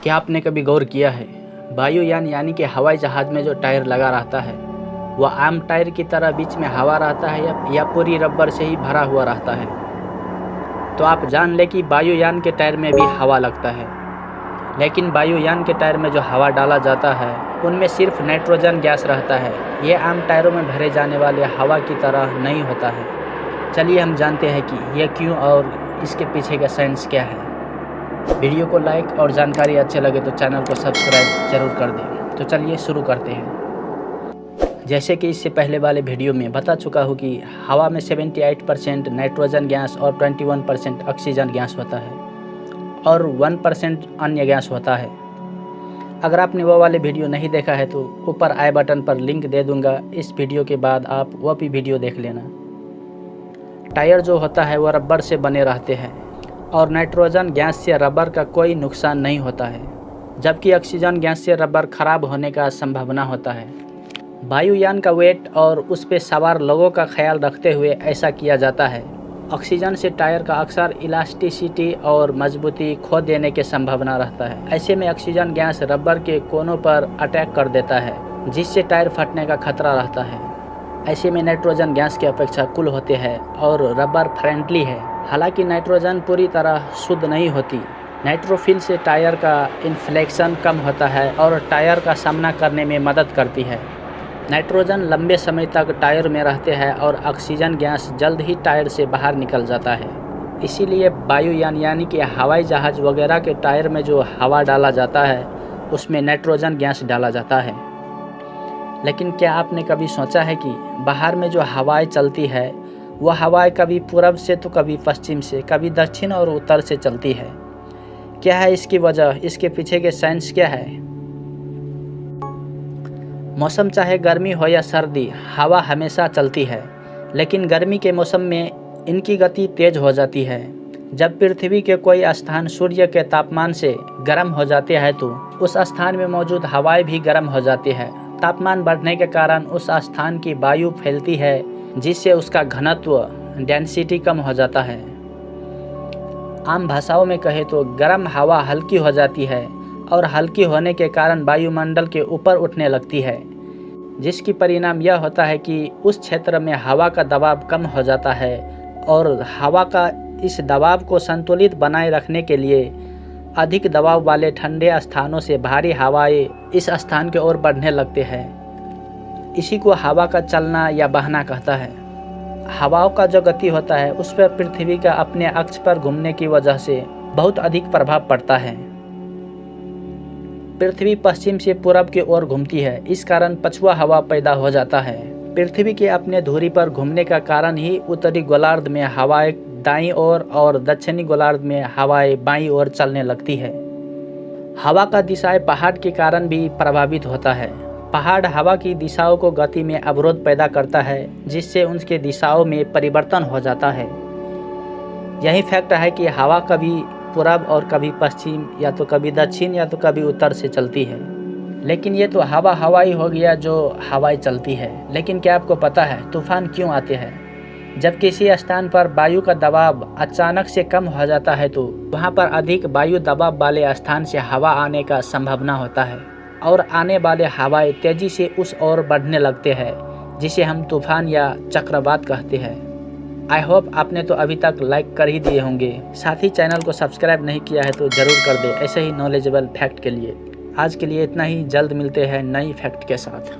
क्या आपने कभी गौर किया है, वायुयान यानी कि हवाई जहाज़ में जो टायर लगा रहता है वह आम टायर की तरह बीच में हवा रहता है या पूरी रबर से ही भरा हुआ रहता है। तो आप जान लें कि वायुयान के टायर में भी हवा लगता है, लेकिन वायुयान के टायर में जो हवा डाला जाता है उनमें सिर्फ नाइट्रोजन गैस रहता है। ये आम टायरों में भरे जाने वाले हवा की तरह नहीं होता है। चलिए हम जानते हैं कि यह क्यों और इसके पीछे का साइंस क्या है। वीडियो को लाइक और जानकारी अच्छे लगे तो चैनल को सब्सक्राइब जरूर कर दें। तो चलिए शुरू करते हैं। जैसे कि इससे पहले वाले वीडियो में बता चुका हूँ कि हवा में 78% नाइट्रोजन गैस और 21% ऑक्सीजन गैस होता है और 1% अन्य गैस होता है। अगर आपने वो वाले वीडियो नहीं देखा है तो ऊपर आई बटन पर लिंक दे दूंगा। इस वीडियो के बाद आप वो भी वीडियो देख लेना। टायर जो होता है वो रबर से बने रहते हैं और नाइट्रोजन गैस से रबर का कोई नुकसान नहीं होता है, जबकि ऑक्सीजन गैस से रबर खराब होने का संभावना होता है। वायुयान का वेट और उस पर सवार लोगों का ख्याल रखते हुए ऐसा किया जाता है। ऑक्सीजन से टायर का अक्सर इलास्टिसिटी और मजबूती खो देने की संभावना रहता है। ऐसे में ऑक्सीजन गैस रबर के कोनों पर अटैक कर देता है, जिससे टायर फटने का खतरा रहता है। ऐसे में नाइट्रोजन गैस की अपेक्षा कूल होते हैं और रबर फ्रेंडली है। हालांकि नाइट्रोजन पूरी तरह शुद्ध नहीं होती। नाइट्रोफिल से टायर का इन्फ्लेक्शन कम होता है और टायर का सामना करने में मदद करती है। नाइट्रोजन लंबे समय तक टायर में रहते हैं और ऑक्सीजन गैस जल्द ही टायर से बाहर निकल जाता है। इसीलिए वायुयान यानी कि हवाई जहाज़ वगैरह के टायर में जो हवा डाला जाता है उसमें नाइट्रोजन गैस डाला जाता है। लेकिन क्या आपने कभी सोचा है कि बाहर में जो हवाएं चलती है वह हवाएं कभी पूरब से तो कभी पश्चिम से, कभी दक्षिण और उत्तर से चलती है। क्या है इसकी वजह, इसके पीछे के साइंस क्या है? मौसम चाहे गर्मी हो या सर्दी, हवा हमेशा चलती है, लेकिन गर्मी के मौसम में इनकी गति तेज हो जाती है। जब पृथ्वी के कोई स्थान सूर्य के तापमान से गर्म हो जाते हैं तो उस स्थान में मौजूद हवाएं भी गर्म हो जाती है। तापमान बढ़ने के कारण उस स्थान की वायु फैलती है, जिससे उसका घनत्व डेंसिटी कम हो जाता है। आम भाषाओं में कहे तो गर्म हवा हल्की हो जाती है और हल्की होने के कारण वायुमंडल के ऊपर उठने लगती है, जिसकी परिणाम यह होता है कि उस क्षेत्र में हवा का दबाव कम हो जाता है और हवा का इस दबाव को संतुलित बनाए रखने के लिए अधिक दबाव वाले ठंडे स्थानों से भारी हवाएं इस स्थान की ओर बढ़ने लगते हैं। इसी को हवा का चलना या बहना कहता है। हवाओं का जो गति होता है उस पर पृथ्वी का अपने अक्ष पर घूमने की वजह से बहुत अधिक प्रभाव पड़ता है। पृथ्वी पश्चिम से पूरब की ओर घूमती है, इस कारण पछुआ हवा पैदा हो जाता है। पृथ्वी के अपने धुरी पर घूमने का कारण ही उत्तरी गोलार्ध में हवाएं दाईं ओर और दक्षिणी गोलार्ध में हवाएं बाईं ओर चलने लगती है। हवा का दिशाएं पहाड़ के कारण भी प्रभावित होता है। पहाड़ हवा की दिशाओं को गति में अवरोध पैदा करता है, जिससे उनके दिशाओं में परिवर्तन हो जाता है। यही फैक्ट है कि हवा कभी पूरब और कभी पश्चिम या तो कभी दक्षिण या तो कभी उत्तर से चलती है। लेकिन ये तो हवाई हो गया जो हवाएं चलती है। लेकिन क्या आपको पता है तूफान क्यों आते हैं? जब किसी स्थान पर वायु का दबाव अचानक से कम हो जाता है तो वहाँ पर अधिक वायु दबाव वाले स्थान से हवा आने का संभावना होता है और आने वाले हवाएं तेजी से उस ओर बढ़ने लगते हैं, जिसे हम तूफान या चक्रवात कहते हैं। आई होप आपने तो अभी तक लाइक कर ही दिए होंगे। साथ ही चैनल को सब्सक्राइब नहीं किया है तो ज़रूर कर दे ऐसे ही नॉलेजेबल फैक्ट के लिए। आज के लिए इतना ही। जल्द मिलते हैं नई फैक्ट के साथ।